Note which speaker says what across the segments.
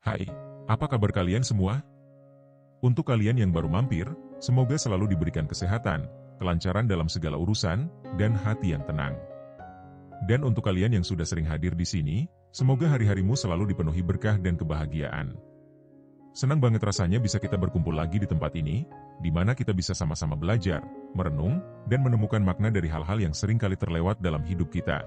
Speaker 1: Hai, apa kabar kalian semua? Untuk kalian yang baru mampir, semoga selalu diberikan kesehatan, kelancaran dalam segala urusan, dan hati yang tenang. Dan untuk kalian yang sudah sering hadir di sini, semoga hari-harimu selalu dipenuhi berkah dan kebahagiaan. Senang banget rasanya bisa kita berkumpul lagi di tempat ini, di mana kita bisa sama-sama belajar, merenung, dan menemukan makna dari hal-hal yang sering kali terlewat dalam hidup kita.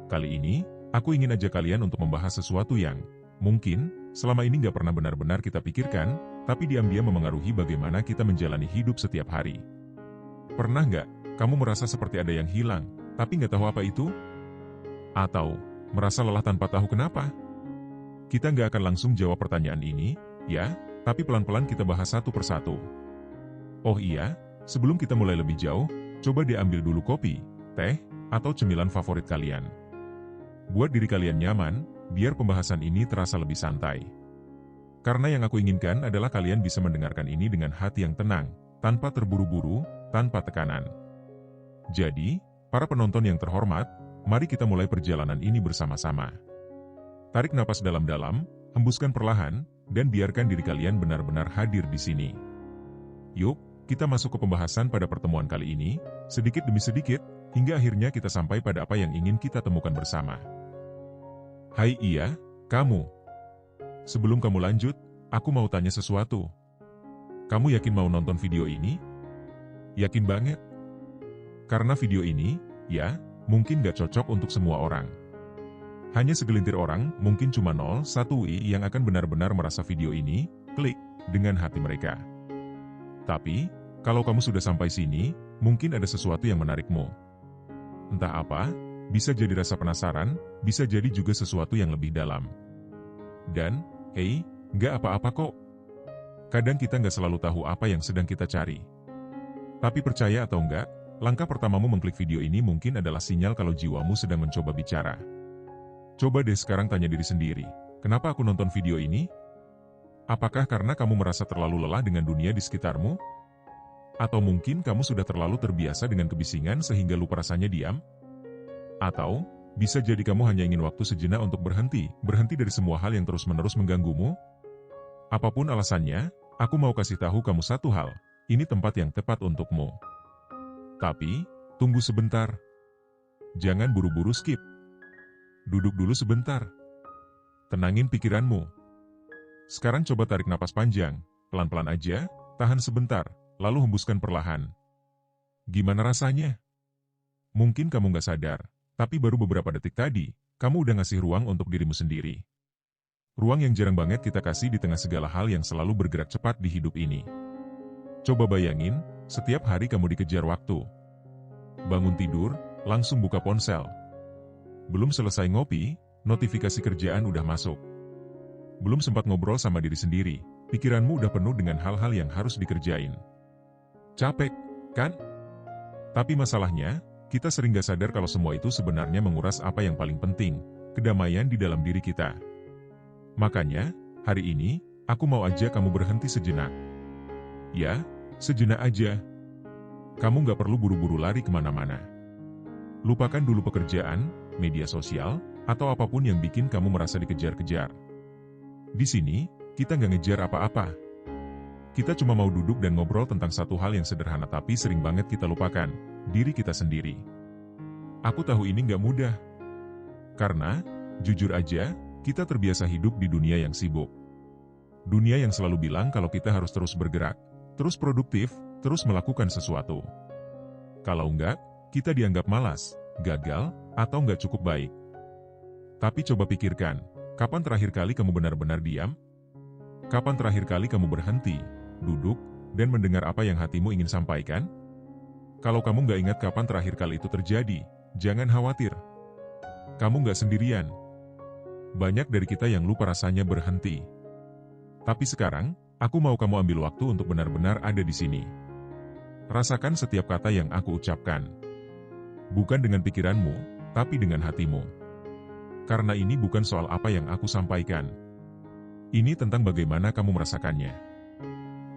Speaker 1: Kali ini, aku ingin ajak kalian untuk membahas sesuatu yang mungkin selama ini nggak pernah benar-benar kita pikirkan, tapi diam-diam memengaruhi bagaimana kita menjalani hidup setiap hari. Pernah nggak kamu merasa seperti ada yang hilang, tapi nggak tahu apa itu? Atau merasa lelah tanpa tahu kenapa? Kita nggak akan langsung jawab pertanyaan ini, ya, tapi pelan-pelan kita bahas satu persatu. Oh iya, sebelum kita mulai lebih jauh, coba diambil dulu kopi, teh, atau cemilan favorit kalian. Buat diri kalian nyaman, biar pembahasan ini terasa lebih santai. Karena yang aku inginkan adalah kalian bisa mendengarkan ini dengan hati yang tenang, tanpa terburu-buru, tanpa tekanan. Jadi, para penonton yang terhormat, mari kita mulai perjalanan ini bersama-sama. Tarik napas dalam-dalam, hembuskan perlahan, dan biarkan diri kalian benar-benar hadir di sini. Yuk, kita masuk ke pembahasan pada pertemuan kali ini, sedikit demi sedikit, hingga akhirnya kita sampai pada apa yang ingin kita temukan bersama. Hai iya, kamu. Sebelum kamu lanjut, aku mau tanya sesuatu. Kamu yakin mau nonton video ini? Yakin banget? Karena video ini, ya, mungkin gak cocok untuk semua orang. Hanya segelintir orang, mungkin cuma 0,1 yang akan benar-benar merasa video ini, klik, dengan hati mereka. Tapi, kalau kamu sudah sampai sini, mungkin ada sesuatu yang menarikmu. Entah apa, bisa jadi rasa penasaran, bisa jadi juga sesuatu yang lebih dalam. Dan, hey, nggak apa-apa kok. Kadang kita nggak selalu tahu apa yang sedang kita cari. Tapi percaya atau enggak, langkah pertamamu mengklik video ini mungkin adalah sinyal kalau jiwamu sedang mencoba bicara. Coba deh sekarang tanya diri sendiri, kenapa aku nonton video ini? Apakah karena kamu merasa terlalu lelah dengan dunia di sekitarmu? Atau mungkin kamu sudah terlalu terbiasa dengan kebisingan sehingga lupa rasanya diam? Atau, bisa jadi kamu hanya ingin waktu sejenak untuk berhenti dari semua hal yang terus-menerus mengganggumu? Apapun alasannya, aku mau kasih tahu kamu satu hal, ini tempat yang tepat untukmu. Tapi, tunggu sebentar. Jangan buru-buru skip. Duduk dulu sebentar. Tenangin pikiranmu. Sekarang coba tarik napas panjang, pelan-pelan aja, tahan sebentar, lalu hembuskan perlahan. Gimana rasanya? Mungkin kamu nggak sadar, tapi baru beberapa detik tadi, kamu udah ngasih ruang untuk dirimu sendiri. Ruang yang jarang banget kita kasih di tengah segala hal yang selalu bergerak cepat di hidup ini. Coba bayangin, setiap hari kamu dikejar waktu. Bangun tidur, langsung buka ponsel. Belum selesai ngopi, notifikasi kerjaan udah masuk. Belum sempat ngobrol sama diri sendiri, pikiranmu udah penuh dengan hal-hal yang harus dikerjain. Capek, kan? Tapi masalahnya, kita sering gak sadar kalau semua itu sebenarnya menguras apa yang paling penting, kedamaian di dalam diri kita. Makanya, hari ini, aku mau ajak kamu berhenti sejenak. Ya, sejenak aja. Kamu gak perlu buru-buru lari kemana-mana. Lupakan dulu pekerjaan, media sosial, atau apapun yang bikin kamu merasa dikejar-kejar. Di sini, kita gak ngejar apa-apa. Kita cuma mau duduk dan ngobrol tentang satu hal yang sederhana tapi sering banget kita lupakan, diri kita sendiri. Aku tahu ini gak mudah. Karena, jujur aja, kita terbiasa hidup di dunia yang sibuk. Dunia yang selalu bilang kalau kita harus terus bergerak, terus produktif, terus melakukan sesuatu. Kalau enggak, kita dianggap malas, gagal, atau enggak cukup baik. Tapi coba pikirkan, kapan terakhir kali kamu benar-benar diam? Kapan terakhir kali kamu berhenti, duduk, dan mendengar apa yang hatimu ingin sampaikan? Kalau kamu nggak ingat kapan terakhir kali itu terjadi, jangan khawatir. Kamu nggak sendirian. Banyak dari kita yang lupa rasanya berhenti. Tapi sekarang, aku mau kamu ambil waktu untuk benar-benar ada di sini. Rasakan setiap kata yang aku ucapkan. Bukan dengan pikiranmu, tapi dengan hatimu. Karena ini bukan soal apa yang aku sampaikan. Ini tentang bagaimana kamu merasakannya.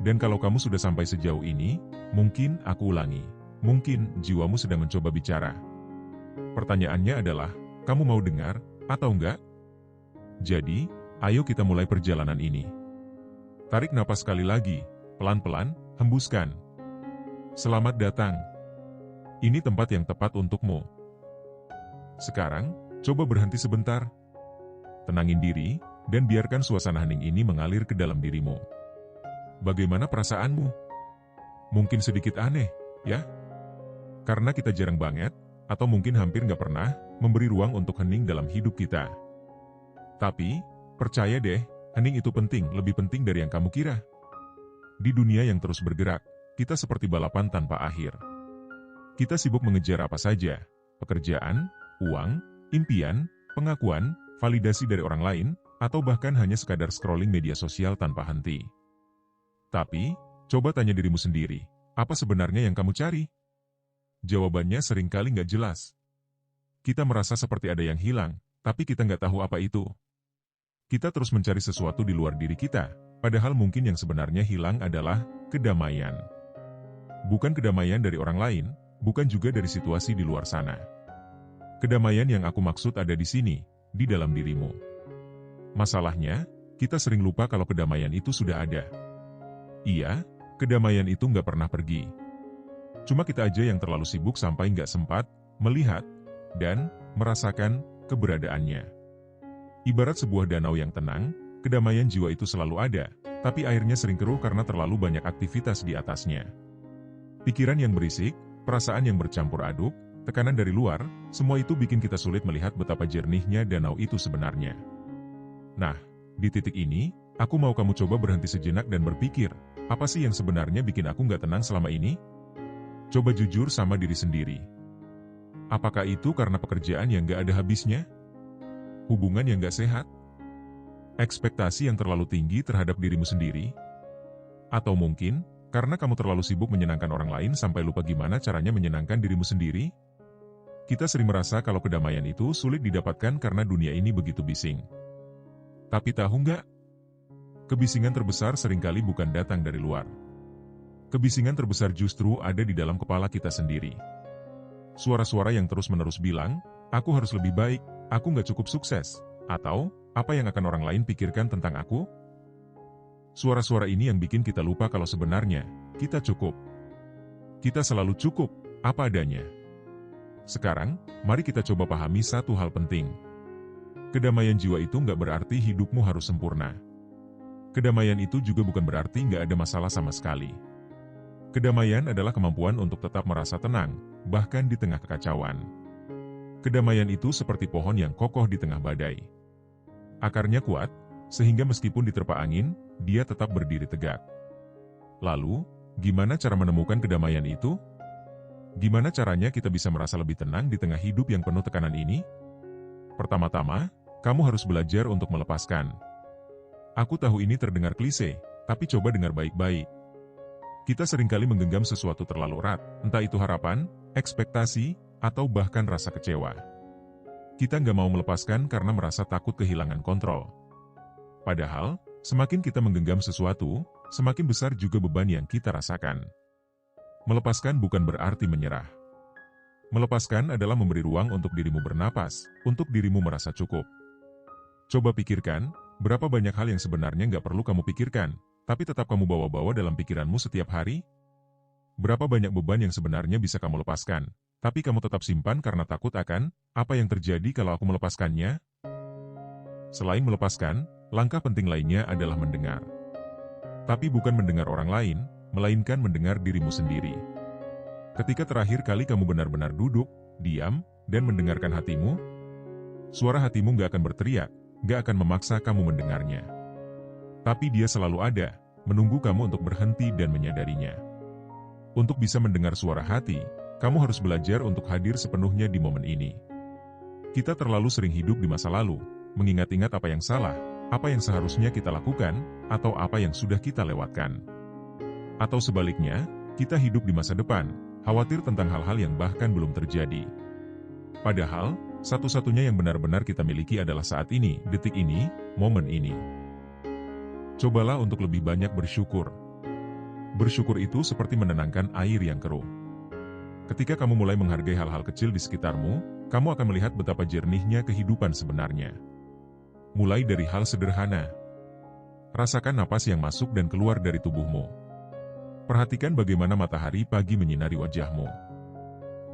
Speaker 1: Dan kalau kamu sudah sampai sejauh ini, mungkin aku ulangi. Mungkin jiwamu sedang mencoba bicara. Pertanyaannya adalah, kamu mau dengar, atau enggak? Jadi, Ayo kita mulai perjalanan ini. Tarik napas sekali lagi, pelan-pelan, hembuskan. Selamat datang. Ini tempat yang tepat untukmu. Sekarang, coba berhenti sebentar. Tenangin diri, dan biarkan suasana hening ini mengalir ke dalam dirimu. Bagaimana perasaanmu? Mungkin sedikit aneh, ya? Karena kita jarang banget, atau mungkin hampir nggak pernah, memberi ruang untuk hening dalam hidup kita. Tapi, percaya deh, hening itu penting, lebih penting dari yang kamu kira. Di dunia yang terus bergerak, kita seperti balapan tanpa akhir. Kita sibuk mengejar apa saja, pekerjaan, uang, impian, pengakuan, validasi dari orang lain, atau bahkan hanya sekadar scrolling media sosial tanpa henti. Tapi, coba tanya dirimu sendiri, apa sebenarnya yang kamu cari? Jawabannya seringkali nggak jelas. Kita merasa seperti ada yang hilang, tapi kita nggak tahu apa itu. Kita terus mencari sesuatu di luar diri kita, padahal mungkin yang sebenarnya hilang adalah kedamaian. Bukan kedamaian dari orang lain, bukan juga dari situasi di luar sana. Kedamaian yang aku maksud ada di sini, di dalam dirimu. Masalahnya, kita sering lupa kalau kedamaian itu sudah ada. Iya, kedamaian itu nggak pernah pergi. Cuma kita aja yang terlalu sibuk sampai nggak sempat melihat dan merasakan keberadaannya. Ibarat sebuah danau yang tenang, kedamaian jiwa itu selalu ada, tapi airnya sering keruh karena terlalu banyak aktivitas di atasnya. Pikiran yang berisik, perasaan yang bercampur aduk, tekanan dari luar, semua itu bikin kita sulit melihat betapa jernihnya danau itu sebenarnya. Nah, di titik ini, aku mau kamu coba berhenti sejenak dan berpikir, apa sih yang sebenarnya bikin aku nggak tenang selama ini? Coba jujur sama diri sendiri. Apakah itu karena pekerjaan yang nggak ada habisnya? Hubungan yang nggak sehat? Ekspektasi yang terlalu tinggi terhadap dirimu sendiri? Atau mungkin, karena kamu terlalu sibuk menyenangkan orang lain sampai lupa gimana caranya menyenangkan dirimu sendiri? Kita sering merasa kalau kedamaian itu sulit didapatkan karena dunia ini begitu bising. Tapi tahu nggak? Kebisingan terbesar seringkali bukan datang dari luar. Kebisingan terbesar justru ada di dalam kepala kita sendiri. Suara-suara yang terus-menerus bilang, aku harus lebih baik, aku nggak cukup sukses, atau, apa yang akan orang lain pikirkan tentang aku? Suara-suara ini yang bikin kita lupa kalau sebenarnya, kita cukup. Kita selalu cukup, apa adanya. Sekarang, mari kita coba pahami satu hal penting. Kedamaian jiwa itu nggak berarti hidupmu harus sempurna. Kedamaian itu juga bukan berarti nggak ada masalah sama sekali. Kedamaian adalah kemampuan untuk tetap merasa tenang, bahkan di tengah kekacauan. Kedamaian itu seperti pohon yang kokoh di tengah badai. Akarnya kuat, sehingga meskipun diterpa angin, dia tetap berdiri tegak. Lalu, gimana cara menemukan kedamaian itu? Gimana caranya kita bisa merasa lebih tenang di tengah hidup yang penuh tekanan ini? Pertama-tama, kamu harus belajar untuk melepaskan. Aku tahu ini terdengar klise, tapi coba dengar baik-baik. Kita seringkali menggenggam sesuatu terlalu erat, entah itu harapan, ekspektasi, atau bahkan rasa kecewa. Kita nggak mau melepaskan karena merasa takut kehilangan kontrol. Padahal, semakin kita menggenggam sesuatu, semakin besar juga beban yang kita rasakan. Melepaskan bukan berarti menyerah. Melepaskan adalah memberi ruang untuk dirimu bernapas, untuk dirimu merasa cukup. Coba pikirkan, berapa banyak hal yang sebenarnya nggak perlu kamu pikirkan, tapi tetap kamu bawa-bawa dalam pikiranmu setiap hari? Berapa banyak beban yang sebenarnya bisa kamu lepaskan, tapi kamu tetap simpan karena takut akan apa yang terjadi kalau aku melepaskannya? Selain melepaskan, langkah penting lainnya adalah mendengar. Tapi bukan mendengar orang lain, melainkan mendengar dirimu sendiri. Ketika terakhir kali kamu benar-benar duduk, diam, dan mendengarkan hatimu, suara hatimu nggak akan berteriak, nggak akan memaksa kamu mendengarnya. Tapi dia selalu ada, menunggu kamu untuk berhenti dan menyadarinya. Untuk bisa mendengar suara hati, kamu harus belajar untuk hadir sepenuhnya di momen ini. Kita terlalu sering hidup di masa lalu, mengingat-ingat apa yang salah, apa yang seharusnya kita lakukan, atau apa yang sudah kita lewatkan. Atau sebaliknya, kita hidup di masa depan, khawatir tentang hal-hal yang bahkan belum terjadi. Padahal, satu-satunya yang benar-benar kita miliki adalah saat ini, detik ini, momen ini. Cobalah untuk lebih banyak bersyukur. Bersyukur itu seperti menenangkan air yang keruh. Ketika kamu mulai menghargai hal-hal kecil di sekitarmu, kamu akan melihat betapa jernihnya kehidupan sebenarnya. mulai dari hal sederhana. Rasakan napas yang masuk dan keluar dari tubuhmu. Perhatikan bagaimana matahari pagi menyinari wajahmu.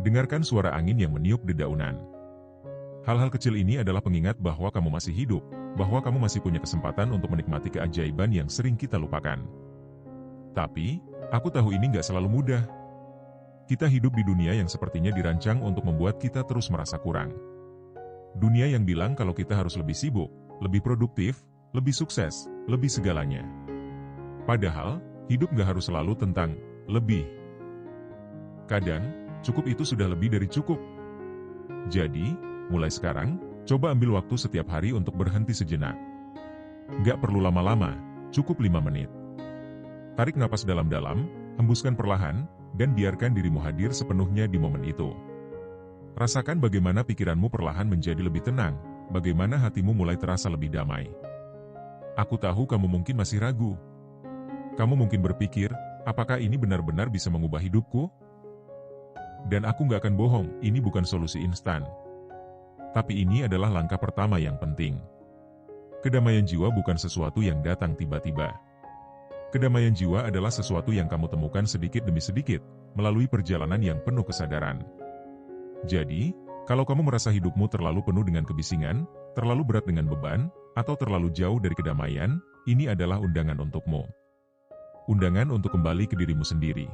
Speaker 1: Dengarkan suara angin yang meniup dedaunan. Hal-hal kecil ini adalah pengingat bahwa kamu masih hidup, bahwa kamu masih punya kesempatan untuk menikmati keajaiban yang sering kita lupakan. Tapi, aku tahu ini nggak selalu mudah. Kita hidup di dunia yang sepertinya dirancang untuk membuat kita terus merasa kurang. Dunia yang bilang kalau kita harus lebih sibuk, lebih produktif, lebih sukses, lebih segalanya. Padahal, hidup nggak harus selalu tentang lebih. Kadang, cukup itu sudah lebih dari cukup. Jadi, mulai sekarang, coba ambil waktu setiap hari untuk berhenti sejenak. Nggak perlu lama-lama, cukup 5 menit. Tarik napas dalam-dalam, hembuskan perlahan, dan biarkan dirimu hadir sepenuhnya di momen itu. Rasakan bagaimana pikiranmu perlahan menjadi lebih tenang, bagaimana hatimu mulai terasa lebih damai. Aku tahu kamu mungkin masih ragu. Kamu mungkin berpikir, apakah ini benar-benar bisa mengubah hidupku? Dan aku nggak akan bohong, ini bukan solusi instan. Tapi ini adalah langkah pertama yang penting. Kedamaian jiwa bukan sesuatu yang datang tiba-tiba. Kedamaian jiwa adalah sesuatu yang kamu temukan sedikit demi sedikit, melalui perjalanan yang penuh kesadaran. Jadi, kalau kamu merasa hidupmu terlalu penuh dengan kebisingan, terlalu berat dengan beban, atau terlalu jauh dari kedamaian, ini adalah undangan untukmu. Undangan untuk kembali ke dirimu sendiri.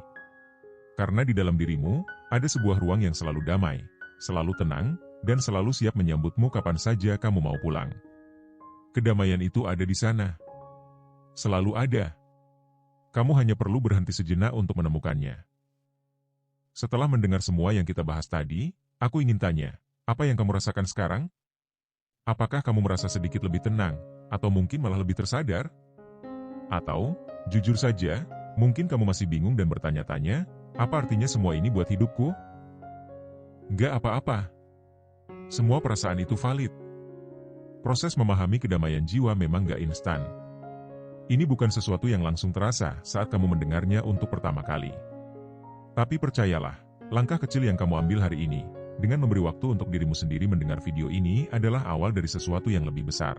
Speaker 1: Karena di dalam dirimu, ada sebuah ruang yang selalu damai, selalu tenang, dan selalu siap menyambutmu kapan saja kamu mau pulang. Kedamaian itu ada di sana. Selalu ada. Kamu hanya perlu berhenti sejenak untuk menemukannya. Setelah mendengar semua yang kita bahas tadi, aku ingin tanya, apa yang kamu rasakan sekarang? Apakah kamu merasa sedikit lebih tenang, atau mungkin malah lebih tersadar? Atau, jujur saja, mungkin kamu masih bingung dan bertanya-tanya, apa artinya semua ini buat hidupku? Gak apa-apa. Semua perasaan itu valid. Proses memahami kedamaian jiwa memang gak instan. Ini bukan sesuatu yang langsung terasa saat kamu mendengarnya untuk pertama kali. Tapi percayalah, langkah kecil yang kamu ambil hari ini, dengan memberi waktu untuk dirimu sendiri mendengar video ini adalah awal dari sesuatu yang lebih besar.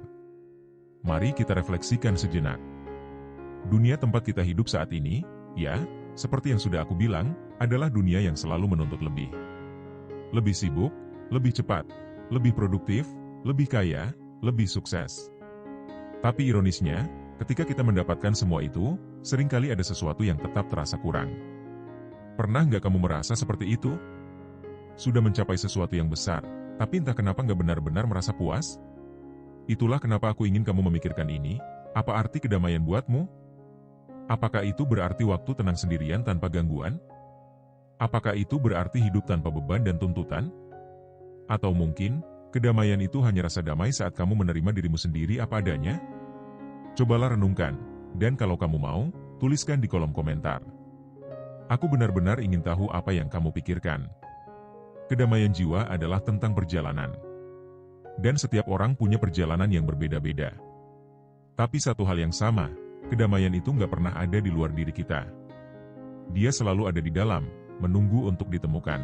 Speaker 1: Mari kita refleksikan sejenak. Dunia tempat kita hidup saat ini, ya, seperti yang sudah aku bilang, adalah dunia yang selalu menuntut lebih. Lebih sibuk, lebih cepat, lebih produktif, lebih kaya, lebih sukses. Tapi ironisnya, ketika kita mendapatkan semua itu, seringkali ada sesuatu yang tetap terasa kurang. Pernah nggak kamu merasa seperti itu? Sudah mencapai sesuatu yang besar, tapi entah kenapa nggak benar-benar merasa puas? Itulah kenapa aku ingin kamu memikirkan ini. Apa arti kedamaian buatmu? Apakah itu berarti waktu tenang sendirian tanpa gangguan? Apakah itu berarti hidup tanpa beban dan tuntutan? Atau mungkin, kedamaian itu hanya rasa damai saat kamu menerima dirimu sendiri apa adanya? Cobalah renungkan, dan kalau kamu mau, tuliskan di kolom komentar. Aku benar-benar ingin tahu apa yang kamu pikirkan. Kedamaian jiwa adalah tentang perjalanan. Dan setiap orang punya perjalanan yang berbeda-beda. Tapi satu hal yang sama, kedamaian itu nggak pernah ada di luar diri kita. Dia selalu ada di dalam, menunggu untuk ditemukan.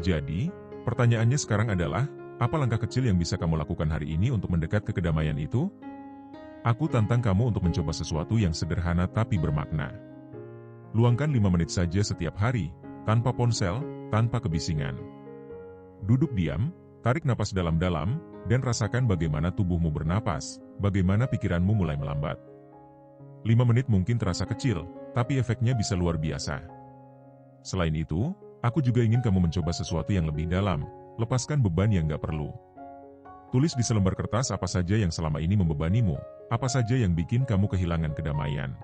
Speaker 1: Jadi, pertanyaannya sekarang adalah, apa langkah kecil yang bisa kamu lakukan hari ini untuk mendekat ke kedamaian itu? Aku tantang kamu untuk mencoba sesuatu yang sederhana tapi bermakna. Luangkan 5 menit saja setiap hari, tanpa ponsel, tanpa kebisingan. Duduk diam, tarik napas dalam-dalam, dan rasakan bagaimana tubuhmu bernapas, bagaimana pikiranmu mulai melambat. 5 menit mungkin terasa kecil, tapi efeknya bisa luar biasa. Selain itu, aku juga ingin kamu mencoba sesuatu yang lebih dalam, lepaskan beban yang gak perlu. Tulis di selembar kertas apa saja yang selama ini membebanimu, apa saja yang bikin kamu kehilangan kedamaian.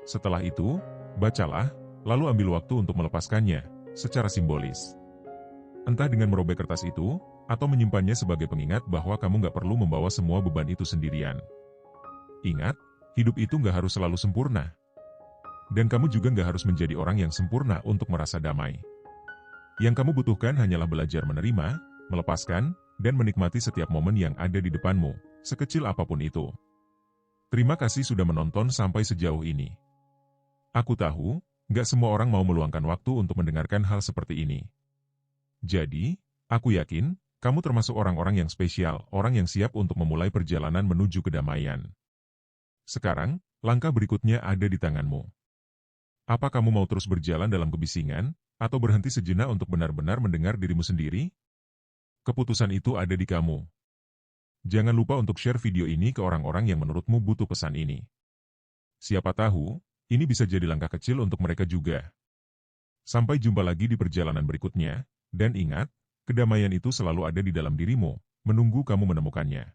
Speaker 1: Setelah itu, bacalah, lalu ambil waktu untuk melepaskannya, secara simbolis. Entah dengan merobek kertas itu, atau menyimpannya sebagai pengingat bahwa kamu gak perlu membawa semua beban itu sendirian. Ingat, hidup itu gak harus selalu sempurna. Dan kamu juga gak harus menjadi orang yang sempurna untuk merasa damai. Yang kamu butuhkan hanyalah belajar menerima, melepaskan, dan menikmati setiap momen yang ada di depanmu, sekecil apapun itu. Terima kasih sudah menonton sampai sejauh ini. Aku tahu, gak semua orang mau meluangkan waktu untuk mendengarkan hal seperti ini. Jadi, aku yakin, Kamu termasuk orang-orang yang spesial, orang yang siap untuk memulai perjalanan menuju kedamaian. Sekarang, langkah berikutnya ada di tanganmu. Apa kamu mau terus berjalan dalam kebisingan, atau berhenti sejenak untuk benar-benar mendengar dirimu sendiri? Keputusan itu ada di kamu. Jangan lupa untuk share video ini ke orang-orang yang menurutmu butuh pesan ini. Siapa tahu, ini bisa jadi langkah kecil untuk mereka juga. Sampai jumpa lagi di perjalanan berikutnya, dan ingat, kedamaian itu selalu ada di dalam dirimu, menunggu kamu menemukannya.